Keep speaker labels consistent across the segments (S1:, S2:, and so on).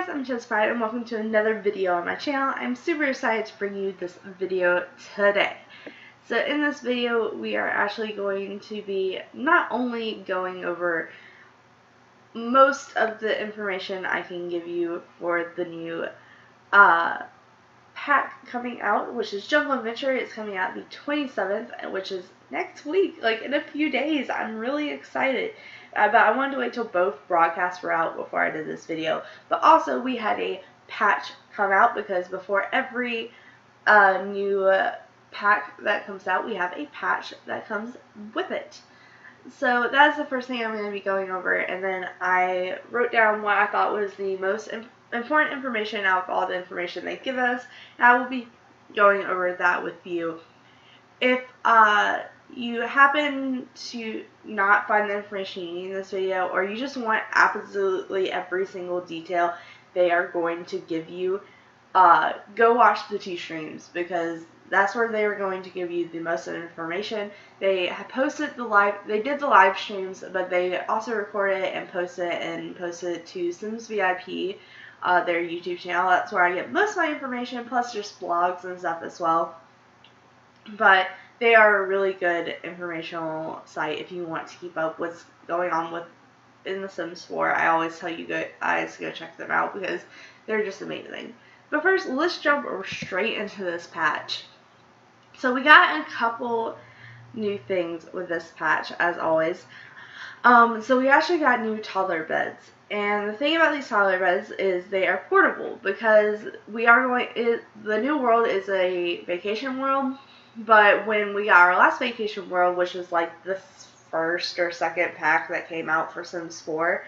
S1: guys, I'm ChezPride and welcome to another video on my channel. I'm super excited to bring you this video today. So in this video, we are actually going to be not only going over most of the information I can give you for the new pack coming out, which is Jungle Adventure. It's coming out the 27th, which is next week, like in a few days. I'm really excited. But I wanted to wait till both broadcasts were out before I did this video. But also, we had a patch come out because before every new pack that comes out, we have a patch that comes with it. So that's the first thing I'm going to be going over, and then I wrote down what I thought was the most important information out of all the information they give us, and I will be going over that with you. If you happen to not find the information you need in this video, or you just want absolutely every single detail they are going to give you, go watch the two streams, because that's where they are going to give you the most information. They have posted they did the live streams, but they also recorded it and posted it to Sims VIP, their YouTube channel. That's where I get most of my information, plus just blogs and stuff as well. But they are a really good informational site if you want to keep up what's going on in The Sims 4. I always tell you guys to go check them out because they're just amazing. But first, let's jump straight into this patch. So we got a couple new things with this patch, as always. So we actually got new toddler beds. And the thing about these toddler beds is they are portable, because the new world is a vacation world. But when we got our last vacation world, which is like the first or second pack that came out for Sims 4,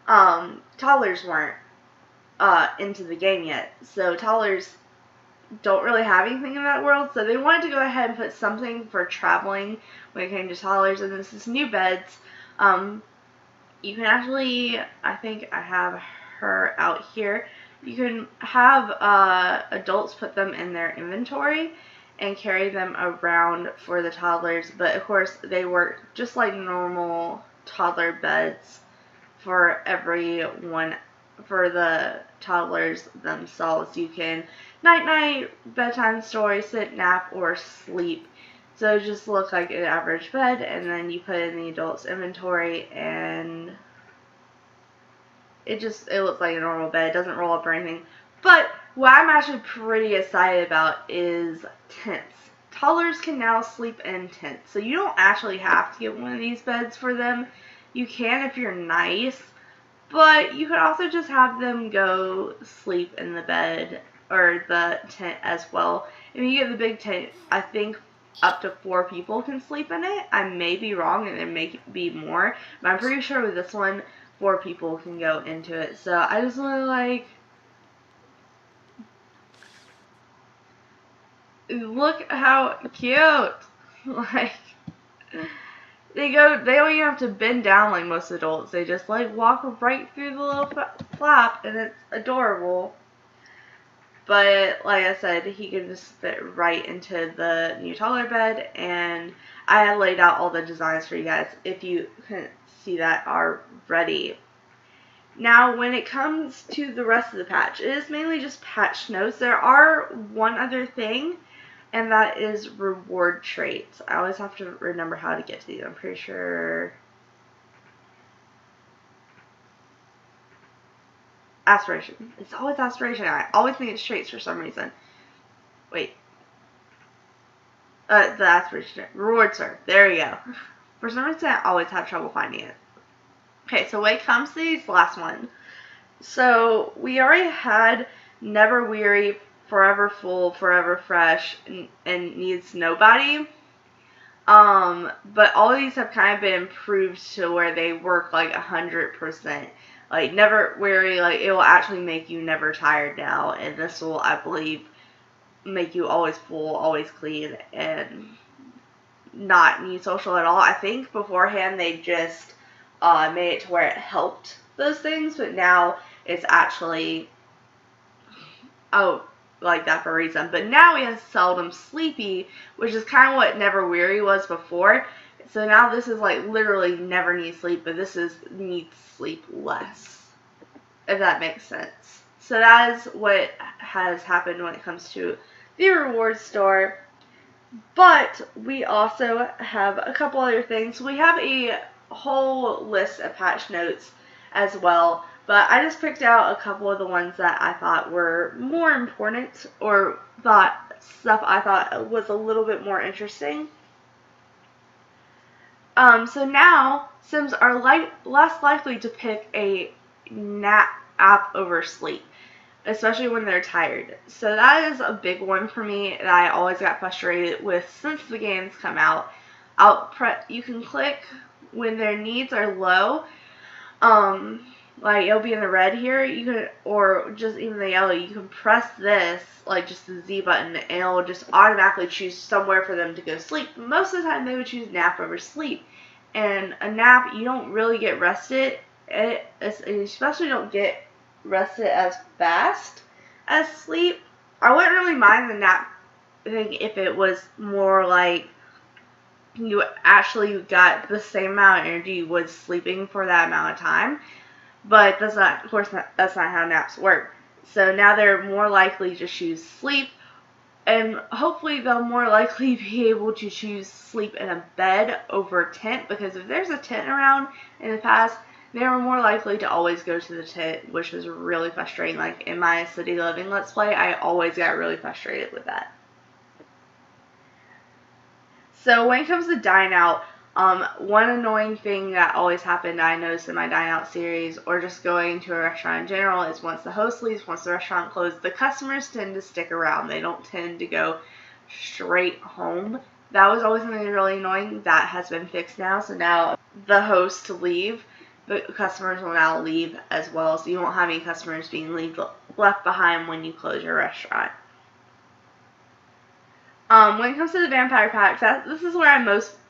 S1: toddlers weren't into the game yet. So toddlers don't really have anything in that world. So they wanted to go ahead and put something for traveling when it came to toddlers. And this is new beds. You can actually, I think I have her out here. You can have adults put them in their inventory and carry them around for the toddlers, but of course they work just like normal toddler beds for everyone, for the toddlers themselves. You can night, bedtime story, sit, nap, or sleep. So it just looks like an average bed, and then you put in the adult's inventory, and it looks like a normal bed. It doesn't roll up or anything. But what I'm actually pretty excited about is tents. Toddlers can now sleep in tents. So you don't actually have to get one of these beds for them. You can if you're nice. But you could also just have them go sleep in the bed or the tent as well. If you get the big tent, I think up to 4 people can sleep in it. I may be wrong, and there may be more. But I'm pretty sure with this one, 4 people can go into it. So I just want to, like, look how cute. Like, they don't even have to bend down like most adults. They just like walk right through the little flap, and it's adorable. But like I said, he can just fit right into the new toddler bed, and I laid out all the designs for you guys if you couldn't see that already. Now, when it comes to the rest of the patch, it is mainly just patch notes. There are one other thing, and that is reward traits. I always have to remember how to get to these. I'm pretty sure. Aspiration. It's always aspiration. I always think it's traits for some reason. Wait. The aspiration. Reward sir. There you go. For some reason, I always have trouble finding it. Okay, so when it comes to these last one. So we already had Never Weary, Forever Full, Forever Fresh, and Needs Nobody. But all of these have kind of been improved to where they work like 100%. Like Never Weary, like it will actually make you never tired now, and this will, I believe, make you always full, always clean, and not need social at all. I think beforehand they just made it to where it helped those things, but now it's actually like that for a reason. But now we have Seldom Sleepy, which is kind of what Never Weary was before. So now this is like literally never need sleep, but this is needs sleep less. if that makes sense. So that is what has happened when it comes to the reward store. But we also have a couple other things. We have a whole list of patch notes as well, but I just picked out a couple of the ones that I thought were more important, or stuff I thought was a little bit more interesting. So now Sims are less likely to pick a nap app over sleep, especially when they're tired. So that is a big one for me that I always got frustrated with since the game's come out. You can click when their needs are low. Like it'll be in the red here. You can, or just even the yellow. You can press this, like just the Z button, and it'll just automatically choose somewhere for them to go sleep. Most of the time, they would choose nap over sleep. And a nap, you don't really get rested. You especially don't get rested as fast as sleep. I wouldn't really mind the nap thing if it was more like you actually got the same amount of energy you would sleeping for that amount of time. But that's not, of course, that's not how naps work. So now they're more likely to choose sleep, and hopefully they'll more likely be able to choose sleep in a bed over a tent, because if there's a tent around in the past, they were more likely to always go to the tent, which was really frustrating. Like in my city living Let's Play, I always got really frustrated with that. So when it comes to dine out, one annoying thing that always happened, I noticed in my dine out series, or just going to a restaurant in general, is once the host leaves, once the restaurant closes, the customers tend to stick around. They don't tend to go straight home. That was always something really annoying. That has been fixed now. So now the hosts leave, the customers will now leave as well. So you won't have any customers being left behind when you close your restaurant. When it comes to the vampire packs, this is where I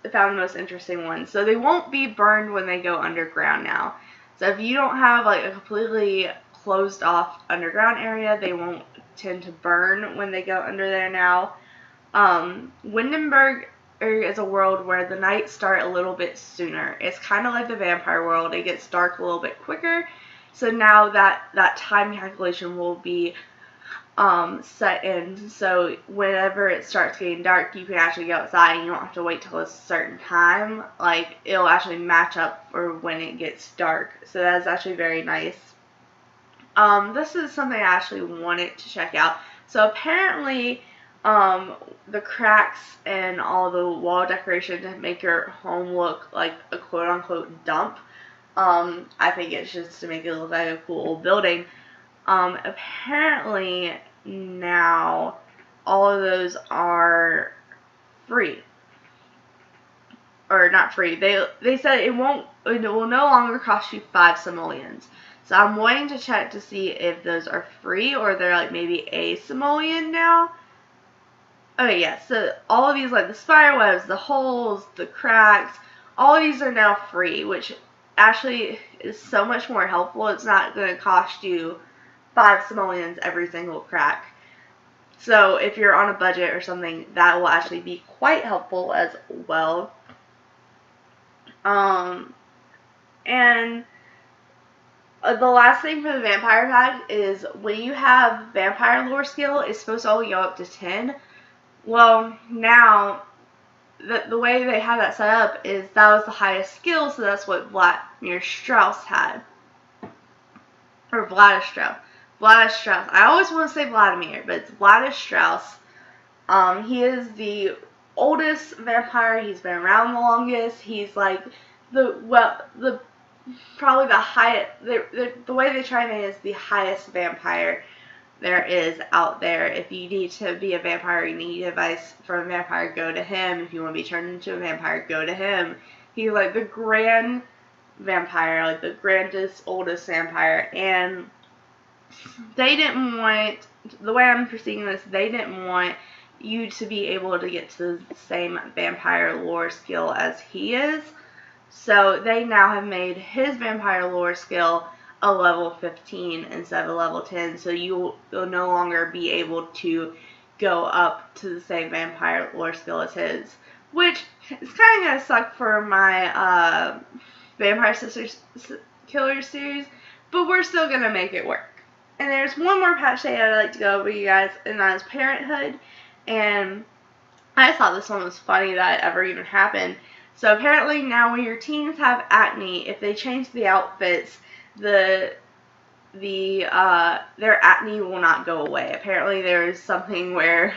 S1: found the most interesting one. So they won't be burned when they go underground now. So if you don't have like a completely closed off underground area, they won't tend to burn when they go under there now. Windenburg is a world where the nights start a little bit sooner. It's kind of like the vampire world. It gets dark a little bit quicker. So now that time calculation will be set in, so whenever it starts getting dark, you can actually go outside and you don't have to wait till a certain time. Like, it'll actually match up for when it gets dark. So that's actually very nice. This is something I actually wanted to check out. So apparently, the cracks and all the wall decoration to make your home look like a quote-unquote dump. I think it's just to make it look like a cool old building. Apparently now all of those are free, or not free. They said it will no longer cost you 5 simoleons. So I'm waiting to check to see if those are free or they're like maybe a simoleon now. Okay, yeah. So all of these, like the spider webs, the holes, the cracks, all of these are now free, which actually is so much more helpful. It's not going to cost you 5 simoleons every single crack. So if you're on a budget or something, that will actually be quite helpful as well. And the last thing for the vampire pack is when you have vampire lore skill, it's supposed to only go up to 10. Well, now the way they have that set up is that was the highest skill, so that's what Vladimir Strauss had. Or Vladislav Strauss. Vladislav Strauss. I always want to say Vladimir, but it's Vladislav Strauss. He is the oldest vampire. He's been around the longest. He's like probably the highest. The way they try it is the highest vampire there is out there. If you need to be a vampire, you need advice from a vampire, go to him. If you want to be turned into a vampire, go to him. He's like the grand vampire, like the grandest, oldest vampire, and they didn't want, the way I'm perceiving this, they didn't want you to be able to get to the same vampire lore skill as he is. So they now have made his vampire lore skill a level 15 instead of a level 10. So you'll no longer be able to go up to the same vampire lore skill as his. Which is kind of going to suck for my Vampire Sisters Killer series. but we're still going to make it work. And there's one more patch day I'd like to go over you guys, and that is parenthood. And I thought this one was funny that it ever even happened. So apparently now when your teens have acne, if they change the outfits, their acne will not go away. Apparently there is something where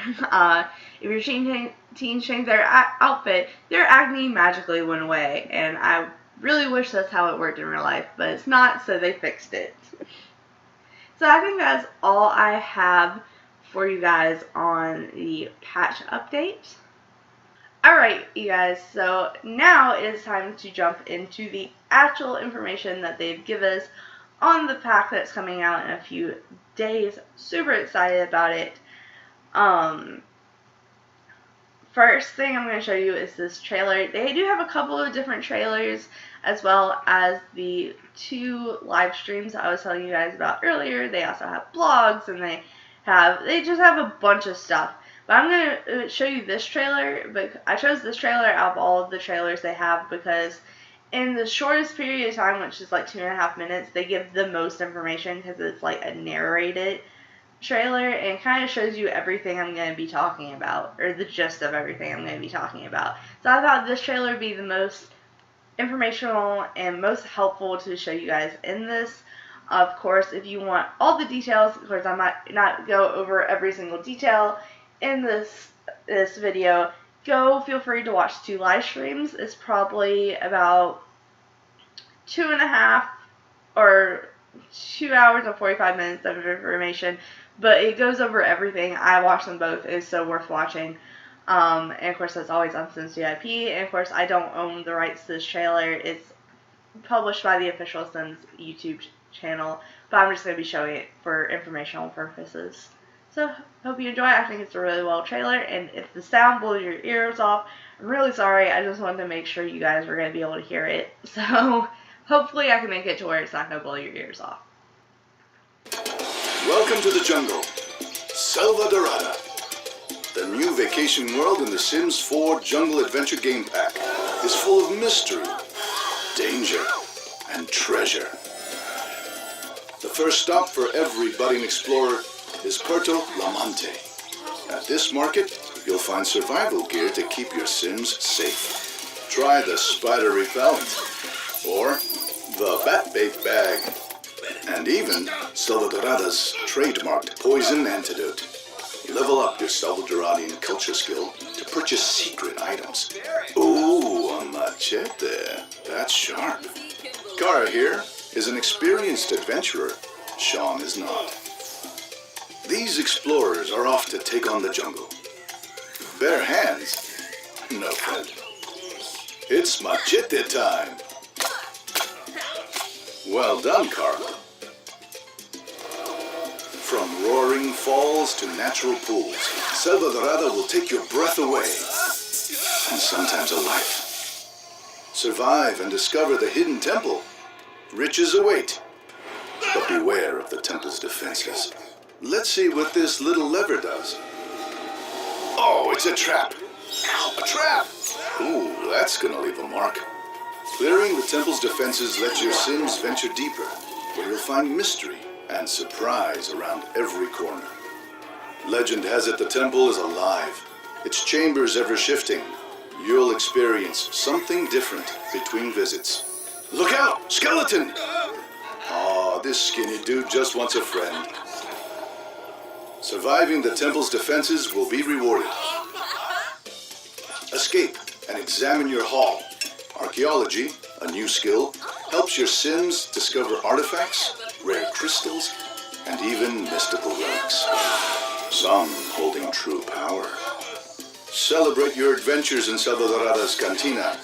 S1: if your teens change their outfit, their acne magically went away. And I really wish that's how it worked in real life, but it's not, so they fixed it. So I think that's all I have for you guys on the patch update. Alright, you guys, so now it is time to jump into the actual information that they've given us on the pack that's coming out in a few days. Super excited about it. First thing I'm going to show you is this trailer. They do have a couple of different trailers, as well as the 2 live streams I was telling you guys about earlier. They also have blogs, and they just have a bunch of stuff. But I'm going to show you this trailer, but I chose this trailer out of all of the trailers they have because in the shortest period of time, which is like 2.5 minutes, they give the most information because it's like a narrated trailer, and it kind of shows you everything I'm going to be talking about, or the gist of everything I'm going to be talking about. So I thought this trailer would be the most informational and most helpful to show you guys in this. Of course, if you want all the details, of course I might not go over every single detail in this video. Feel free to watch 2 live streams. It's probably about 2.5 or 2 hours and 45 minutes of information, but it goes over everything. I watched them both. It's so worth watching. And of course that's always on Sims VIP, and of course I don't own the rights to this trailer. It's published by the official Sims YouTube channel, but I'm just going to be showing it for informational purposes. So, hope you enjoy it. I think it's a really well trailer, and if the sound blows your ears off, I'm really sorry. I just wanted to make sure you guys were going to be able to hear it. So, hopefully I can make it to where it's not going to blow your ears off.
S2: Welcome to the jungle, Selva Dorada, the new vacation world in the Sims 4 Jungle Adventure game pack is full of mystery, danger, and treasure. The first stop for every budding explorer is Puerto La Monte. At this market, you'll find survival gear to keep your Sims safe. Try the spider repellent, or the bat bait bag, and even Selva Dorada's trademarked poison antidote. Level up your Salvadoradian culture skill to purchase secret items. Ooh, a machete. That's sharp. Kara here is an experienced adventurer. Sean is not. These explorers are off to take on the jungle. Bare hands? No good. It's machete time. Well done, Kara. From roaring falls to natural pools, Selva Dorada will take your breath away, and sometimes a life. Survive and discover the hidden temple. Riches await, but beware of the temple's defenses. Let's see what this little lever does. Oh, it's a trap. A trap! Ooh, that's gonna leave a mark. Clearing the temple's defenses lets your Sims venture deeper, where you'll find mystery and surprise around every corner. Legend has it the temple is alive, its chambers ever shifting. You'll experience something different between visits. Look out! Skeleton! Aw, this skinny dude just wants a friend. Surviving the temple's defenses will be rewarded. Escape and examine your hall. Archaeology, a new skill, helps your Sims discover artifacts, rare crystals, and even mystical relics. Some holding true power. Celebrate your adventures in Selva Dorada's cantina.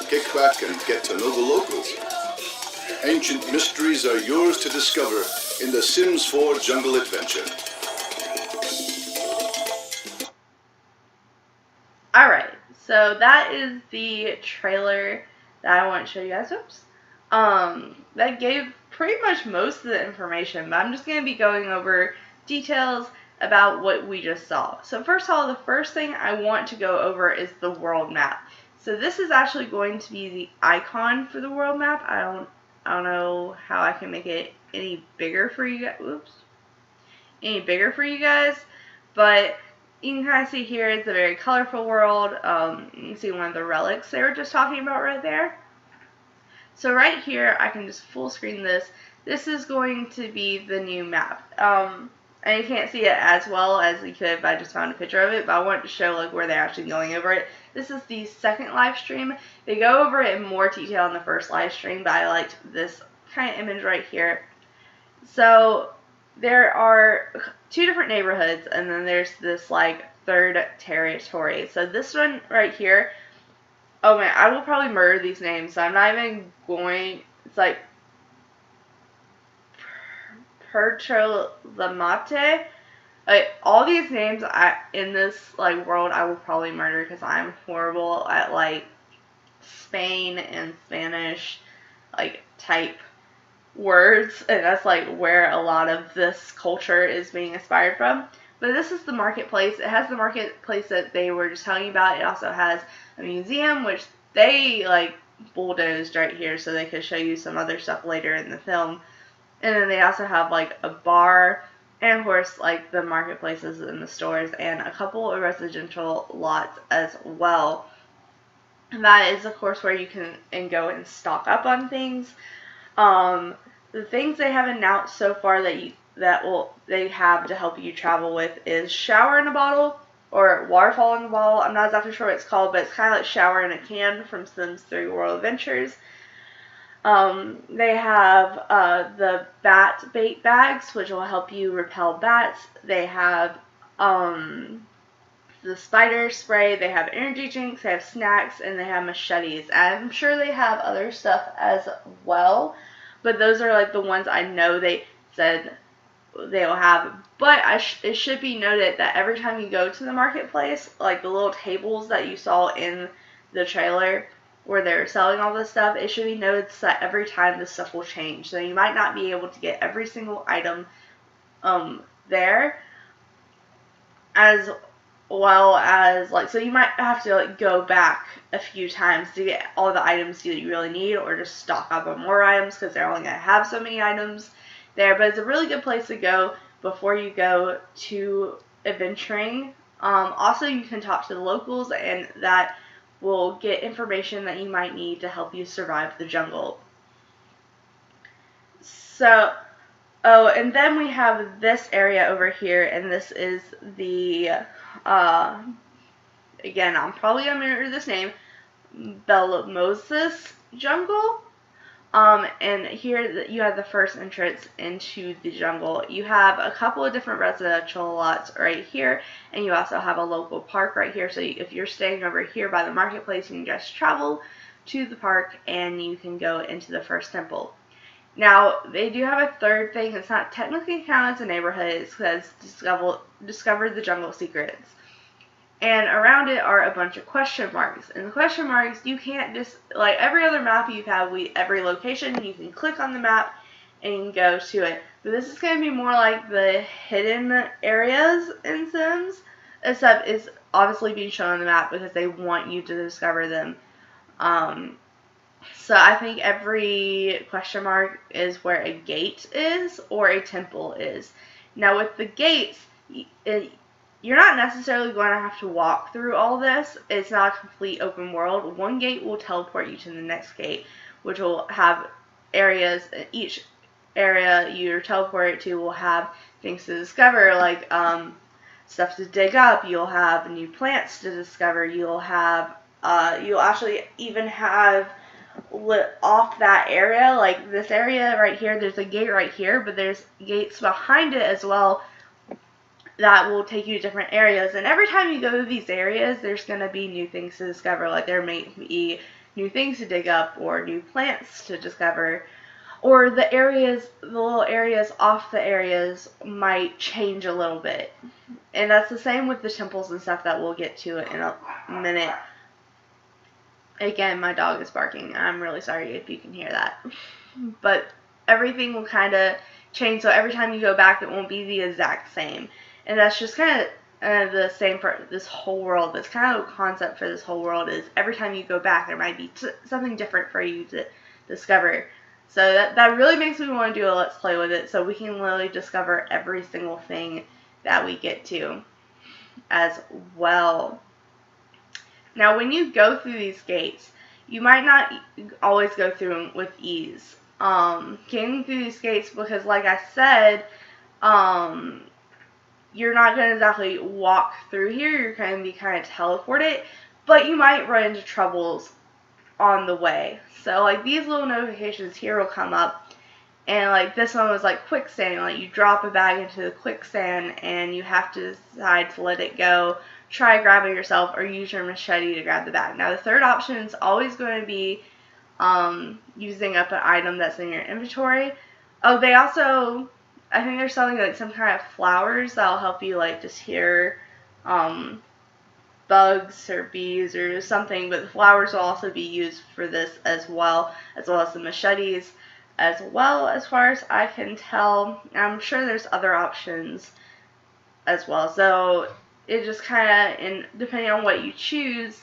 S2: Kick back and get to know the locals. Ancient mysteries are yours to discover in the Sims 4 Jungle Adventure.
S1: Alright, so that is the trailer that I want to show you guys. Oops. That gave pretty much most of the information, but I'm just going to be going over details about what we just saw. So first of all, the first thing I want to go over is the world map. So this is actually going to be the icon for the world map. I don't know how I can make it any bigger for you guys. Oops. Any bigger for you guys, but you can kind of see here it's a very colorful world. You can see one of the relics they were just talking about right there. So right here, I can just full screen this. This is going to be the new map. And you can't see it as well as you could if I just found a picture of it, but I wanted to show like where they're actually going over it. This is the second live stream. They go over it in more detail in the first live stream, but I liked this kind of image right here. So there are 2 different neighborhoods, and then there's this like third territory. So this one right here, oh man, I will probably murder these names, so I'm not even going. It's like Pertrolamate. Like all these names in this like world I will probably murder because I'm horrible at like Spain and Spanish like type words, and that's like where a lot of this culture is being inspired from. But this is the marketplace. It has the marketplace that they were just telling you about. It also has a museum, which they like bulldozed right here so they could show you some other stuff later in the film. And then they also have like a bar, and of course like the marketplaces and the stores, and a couple of residential lots as well. And that is of course where you can go and stock up on things. The things they have announced so far they have to help you travel with is shower in a bottle, or waterfall in a bottle. I'm not exactly sure what it's called, but it's kind of like shower in a can from Sims 3 World Adventures. They have the bat bait bags, which will help you repel bats. They have the spider spray. They have energy drinks. They have snacks, and they have machetes. I'm sure they have other stuff as well, but those are like the ones I know they said they will have. But it should be noted that every time you go to the marketplace, like the little tables that you saw in the trailer where they're selling all this stuff, it should be noted that every time this stuff will change. So you might not be able to get every single item there, as well as like, so you might have to like go back a few times to get all the items that you really need, or just stock up on more items because they're only going to have so many items there. But it's a really good place to go before you go to adventuring. Also, you can talk to the locals, and that will get information that you might need to help you survive the jungle. So, oh, and then we have this area over here, and this is the, again, I'm probably going to murder this name, Belmosis Jungle. And here you have the first entrance into the jungle. You have a couple of different residential lots right here, and you also have a local park right here. So if you're staying over here by the marketplace, you can just travel to the park and you can go into the first temple. Now, they do have a third thing. It's not technically counted as a neighborhood. It's because discover the jungle secrets. And around it are a bunch of question marks. And the question marks, you can't just, like every other map you've had, every location, you can click on the map and you can go to it. But this is going to be more like the hidden areas in Sims, except it's obviously being shown on the map because they want you to discover them. So I think every question mark is where a gate is or a temple is. Now with the gates, you're not necessarily going to have to walk through all this. It's not a complete open world. One gate will teleport you to the next gate, which will have areas. Each area you're teleported to will have things to discover, like stuff to dig up. You'll have new plants to discover. You'll have, you'll actually even have lit off that area, like this area right here. There's a gate right here, but there's gates behind it as well that will take you to different areas. And every time you go to these areas, there's going to be new things to discover. Like there may be new things to dig up, or new plants to discover, or the little areas off the areas might change a little bit. And that's the same with the temples and stuff that we'll get to in a minute. Again, my dog is barking. I'm really sorry if you can hear that. But everything will kind of change, so every time you go back, it won't be the exact same. And that's just kind of the same for this whole world. That's kind of the concept for this whole world, is every time you go back, there might be something different for you to discover. So that really makes me want to do a Let's Play with it, so we can literally discover every single thing that we get to as well. Now, when you go through these gates, you might not always go through them with ease. Getting through these gates, because like I said, you're not going to exactly walk through here. You're going to be kind of teleported, but you might run into troubles on the way. So like these little notifications here will come up, and like this one was like quicksand. Like you drop a bag into the quicksand and you have to decide to let it go, try grabbing yourself, or use your machete to grab the bag. Now the third option is always going to be using up an item that's in your inventory. Oh, they also, I think they're selling like some kind of flowers that'll help you like just hear bugs or bees or something, but the flowers will also be used for this as well as the machetes as well, as far as I can tell. I'm sure there's other options as well, so it just kind of, and depending on what you choose,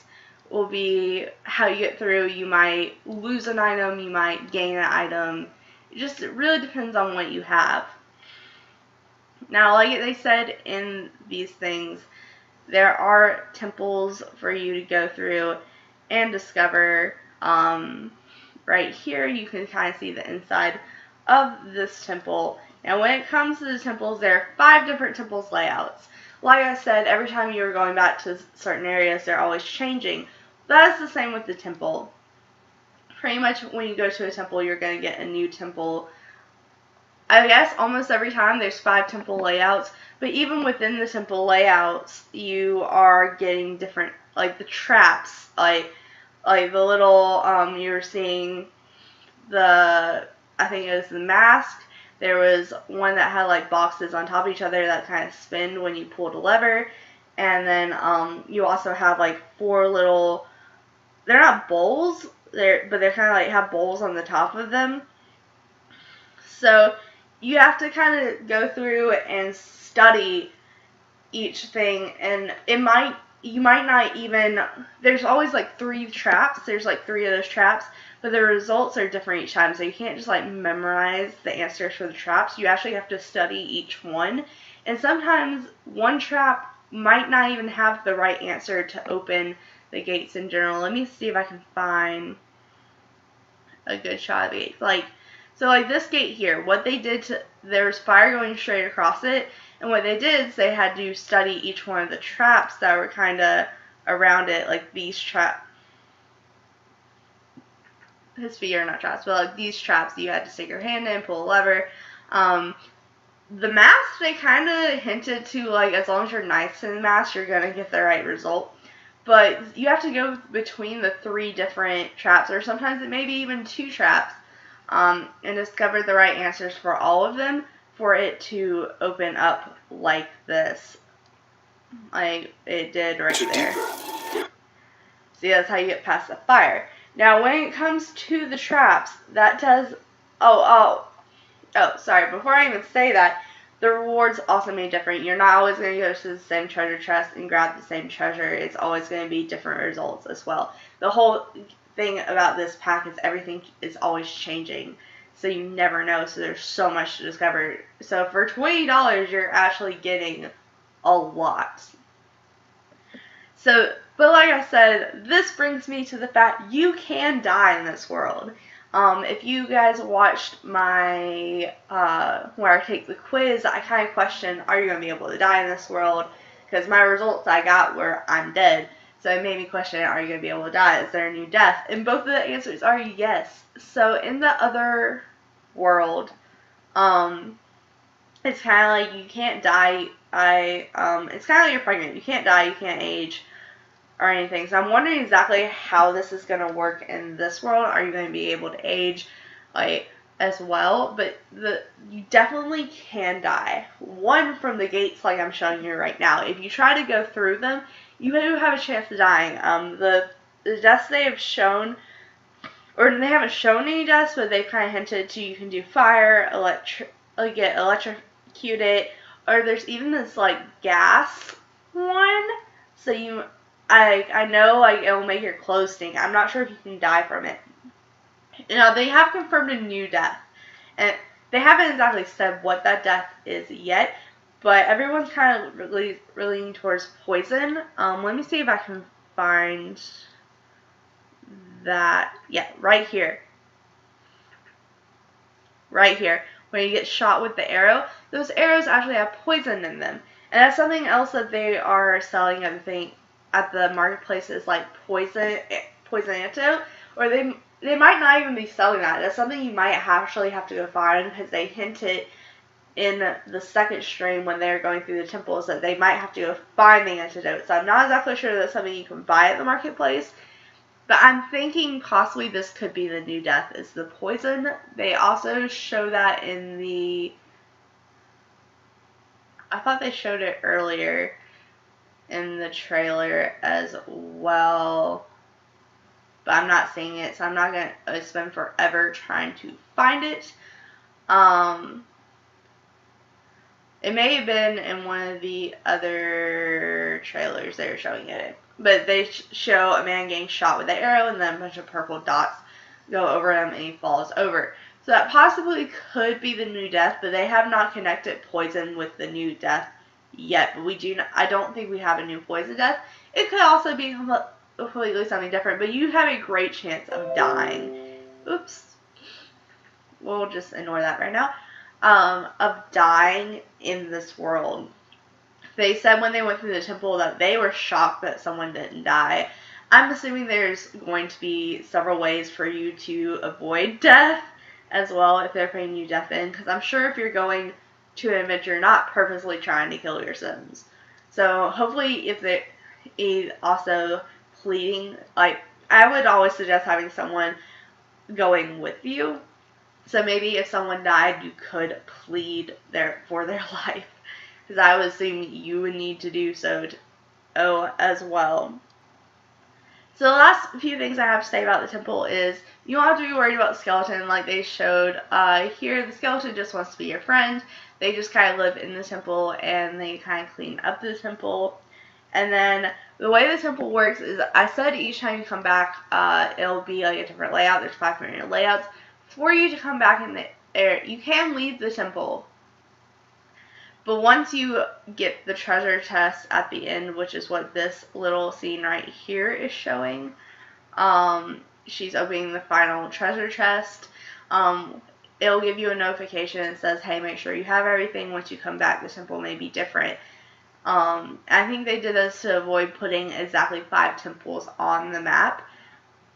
S1: will be how you get through. You might lose an item, you might gain an item. It really depends on what you have. Now, like they said in these things, there are temples for you to go through and discover. Right here, you can kind of see the inside of this temple. Now, when it comes to the temples, there are 5 different temples layouts. Like I said, every time you're going back to certain areas, they're always changing. That is the same with the temple. Pretty much when you go to a temple, you're going to get a new temple. I guess almost every time there's 5 temple layouts, but even within the temple layouts, you are getting different, like the traps, like the little, you were seeing the, I think it was the mask. There was one that had like boxes on top of each other that kind of spin when you pulled a lever. And then you also have like 4 little, they're not bowls, but they're kind of like have bowls on the top of them. So you have to kind of go through and study each thing, and you might not even, there's always like 3 traps, there's like 3 of those traps, but the results are different each time, so you can't just like memorize the answers for the traps. You actually have to study each one, and sometimes one trap might not even have the right answer to open the gates in general. Let me see if I can find a good shot of the gate. So like this gate here, what they did there's fire going straight across it, and what they did is they had to study each one of the traps that were kind of around it, like these traps. His feet are not traps, but like these traps, you had to stick your hand in, pull a lever. The mask, they kind of hinted to, like, as long as you're nice in the mask, you're going to get the right result. But you have to go between the 3 different traps, or sometimes it may be even 2 traps, and discover the right answers for all of them for it to open up like this. Like it did right there. See, that's how you get past the fire. Now, when it comes to the traps, that does... Oh, sorry. Before I even say that, the rewards also made different. You're not always going to go to the same treasure chest and grab the same treasure. It's always going to be different results as well. The whole thing about this pack is everything is always changing. So you never know. So there's so much to discover. So for $20, you're actually getting a lot. So, but like I said, this brings me to the fact you can die in this world. If you guys watched my, where I take the quiz, I kind of questioned, are you going to be able to die in this world? Because my results I got were, I'm dead. So it made me question, are you going to be able to die? Is there a new death? And both of the answers are yes. So in the other world, it's kind of like you can't die. It's kind of like you're pregnant. You can't die, you can't age, or anything. So I'm wondering exactly how this is going to work in this world. Are you going to be able to age, like, as well? But you definitely can die. One, from the gates like I'm showing you right now. If you try to go through them, you do have a chance of dying. The deaths they have shown, or they haven't shown any deaths, but they've kind of hinted to you can do fire, get electrocuted, or there's even this, like, gas one. So I know, like, it'll make your clothes stink. I'm not sure if you can die from it. Now, they have confirmed a new death, and they haven't exactly said what that death is yet, but everyone's kind of really leaning towards poison. Let me see if I can find that. Yeah, right here. Right here. When you get shot with the arrow, those arrows actually have poison in them. And that's something else that they are selling at the marketplaces, like poison antidote, or they might not even be selling that. That's something you might actually have to go find, because they hinted in the second stream when they're going through the temples that they might have to go find the antidote. So I'm not exactly sure that's something you can buy at the marketplace, but I'm thinking possibly this could be the new death, is the poison. They also show that in the... I thought they showed it earlier in the trailer as well, but I'm not seeing it, so I'm not going to spend forever trying to find it. It may have been in one of the other trailers they were showing it in. But they show a man getting shot with an arrow, and then a bunch of purple dots go over him, and he falls over. So that possibly could be the new death, but they have not connected poison with the new death yet. But I don't think we have a new poison death. It could also be completely something different, but you have a great chance of dying. Oops. We'll just ignore that right now. Of dying in this world. They said when they went through the temple that they were shocked that someone didn't die. I'm assuming there's going to be several ways for you to avoid death as well if they're putting you death in, because I'm sure if you're going to an adventure, you're not purposely trying to kill your Sims. So hopefully if they also pleading, like I would always suggest having someone going with you. So maybe if someone died, you could plead for their life. Because I would assume you would need to do so as well. So the last few things I have to say about the temple is you don't have to be worried about the skeleton like they showed here. The skeleton just wants to be your friend. They just kind of live in the temple and they kind of clean up the temple. And then the way the temple works is I said each time you come back, it'll be like a different layout. There's 5 different layouts. For you to come back in the air, you can leave the temple. But once you get the treasure chest at the end, which is what this little scene right here is showing, she's opening the final treasure chest. It'll give you a notification that says, hey, make sure you have everything. Once you come back, the temple may be different. I think they did this to avoid putting exactly 5 temples on the map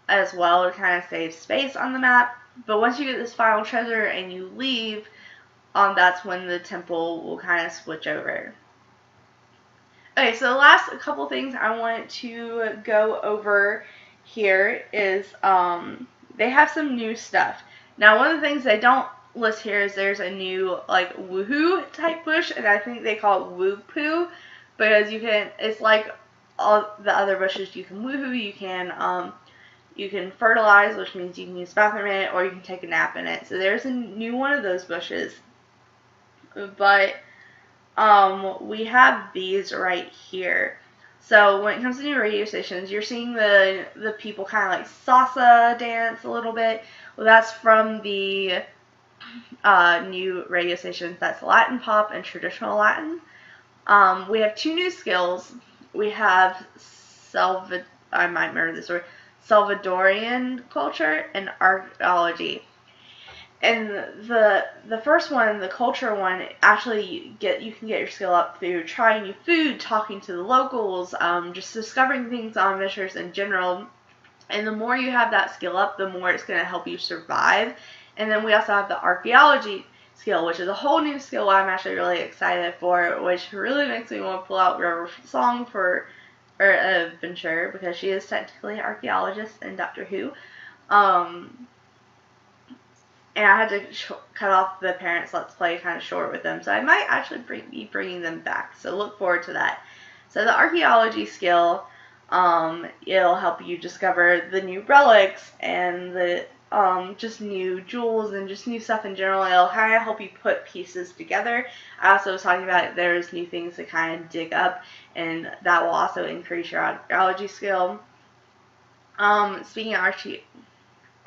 S1: as well, to kind of save space on the map. But once you get this final treasure and you leave, that's when the temple will kind of switch over. Okay, so the last couple things I want to go over here is they have some new stuff. Now, one of the things they don't list here is there's a new like woohoo type bush, and I think they call it woo poo, because it's like all the other bushes. You can woohoo, you can fertilize, which means you can use the bathroom in it, or you can take a nap in it. So there's a new one of those bushes. But we have these right here. So when it comes to new radio stations, you're seeing the people kind of like salsa dance a little bit. Well, that's from the new radio stations. That's Latin pop and traditional Latin. We have 2 new skills. We have I might remember this word, Salvadorian culture and archaeology. And the first one, the culture one, actually you can get your skill up through trying new food, talking to the locals, just discovering things on adventures in general. And the more you have that skill up, the more it's going to help you survive. And then we also have the archaeology skill, which is a whole new skill I'm actually really excited for, which really makes me want to pull out River Song for adventure, because she is technically an archaeologist in Doctor Who. And I had to cut off the parents' Let's Play kind of short with them, so I might actually be bringing them back, so look forward to that. So the archaeology skill, it'll help you discover the new relics and the just new jewels and just new stuff in general. It'll kind of help you put pieces together. I also was talking about there's new things to kind of dig up, and that will also increase your archaeology skill. Speaking of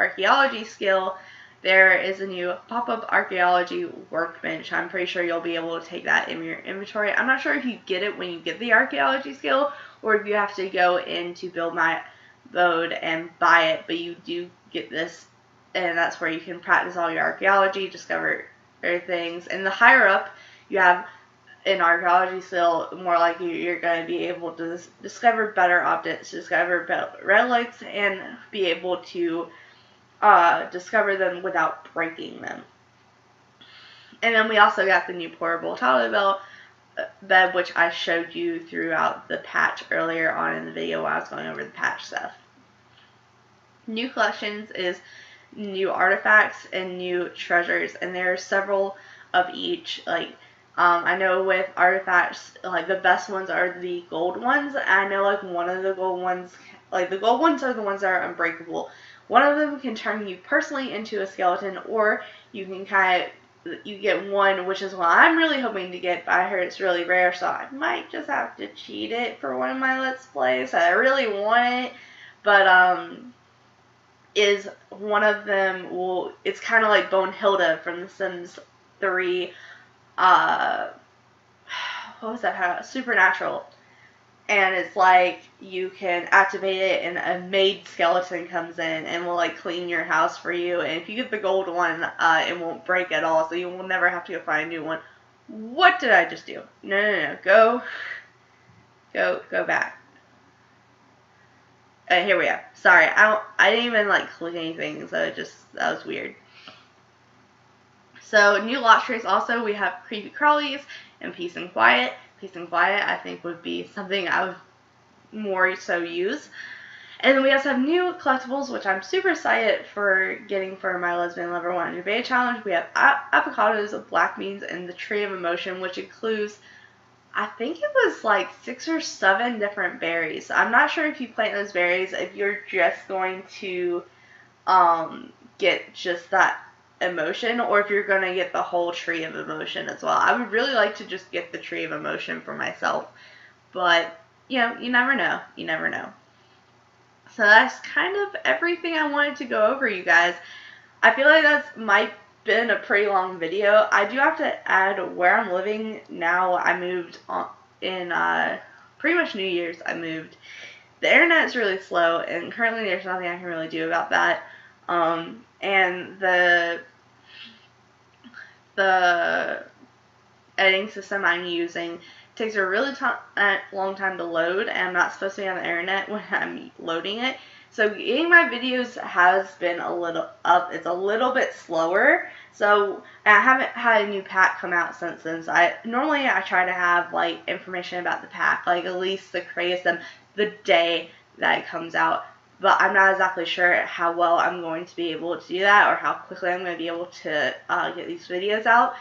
S1: archaeology skill, there is a new pop-up archaeology workbench. I'm pretty sure you'll be able to take that in your inventory. I'm not sure if you get it when you get the archaeology skill or if you have to go into build my mode and buy it, but you do get this, and that's where you can practice all your archaeology, discover things. And the higher up you have an archaeology skill, more likely you're going to be able to discover better objects, discover better relics, and be able to discover them without breaking them. And then we also got the new portable toddler bed, which I showed you throughout the patch earlier on in the video while I was going over the patch stuff. New collections is new artifacts and new treasures, and there are several of each. Like I know with artifacts, like the best ones are the gold ones. I know like one of the gold ones, like the gold ones are the ones that are unbreakable. One of them can turn you personally into a skeleton, or you can you get one, which is what I'm really hoping to get, but I heard it's really rare, so I might just have to cheat it for one of my Let's Plays. I really want it, but is one of them it's kind of like Bonehilda from The Sims 3, what was that, Supernatural, and it's like you can activate it and a maid skeleton comes in and will like clean your house for you, and if you get the gold one, it won't break at all, so you will never have to go find a new one. What did I just do? No, go back. Here we go. Sorry, I didn't even like click anything, so that was weird. So new lot trays also, we have Creepy Crawlies and Peace and Quiet. Peace and Quiet I think would be something I would more so use. And then we also have new collectibles, which I'm super excited for getting for my Lesbian Lover 100 Beta Challenge. We have avocados, black beans, and the Tree of Emotion, which includes, I think it was like 6 or 7 different berries. I'm not sure if you plant those berries, if you're just going to get just that emotion, or if you're going to get the whole Tree of Emotion as well. I would really like to just get the Tree of Emotion for myself, but you know, you never know. You never know. So that's kind of everything I wanted to go over, you guys. I feel like that's might been a pretty long video. I do have to add where I'm living now. I moved in pretty much New Year's. I moved. The internet is really slow, and currently there's nothing I can really do about that. And the editing system I'm using takes a really long time to load, and I'm not supposed to be on the internet when I'm loading it. So getting my videos has been a little up. It's a little bit slower. So I haven't had a new pack come out since then. So normally I try to have like information about the pack, like at least the create them the day that it comes out. But I'm not exactly sure how well I'm going to be able to do that, or how quickly I'm going to be able to get these videos out.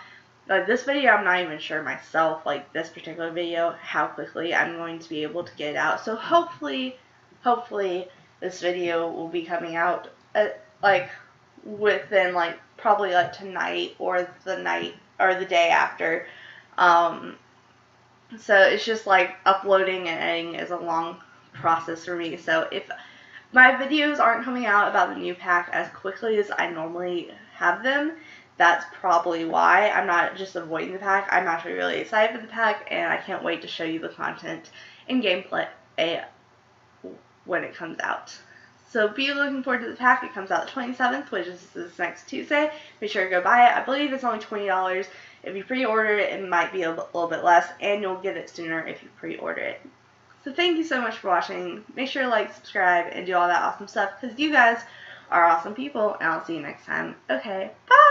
S1: Like this video, I'm not even sure myself, like this particular video, how quickly I'm going to be able to get it out. So hopefully this video will be coming out like within like probably like tonight or the night or the day after. So it's just like uploading and editing is a long process for me. So if my videos aren't coming out about the new pack as quickly as I normally have them, that's probably why. I'm not just avoiding the pack. I'm actually really excited for the pack, and I can't wait to show you the content and gameplay when it comes out. So be looking forward to the pack. It comes out the 27th, which is this next Tuesday. Be sure to go buy it. I believe it's only $20. If you pre-order it, it might be a little bit less, and you'll get it sooner if you pre-order it. So thank you so much for watching. Make sure to like, subscribe, and do all that awesome stuff, because you guys are awesome people, and I'll see you next time. Okay, bye!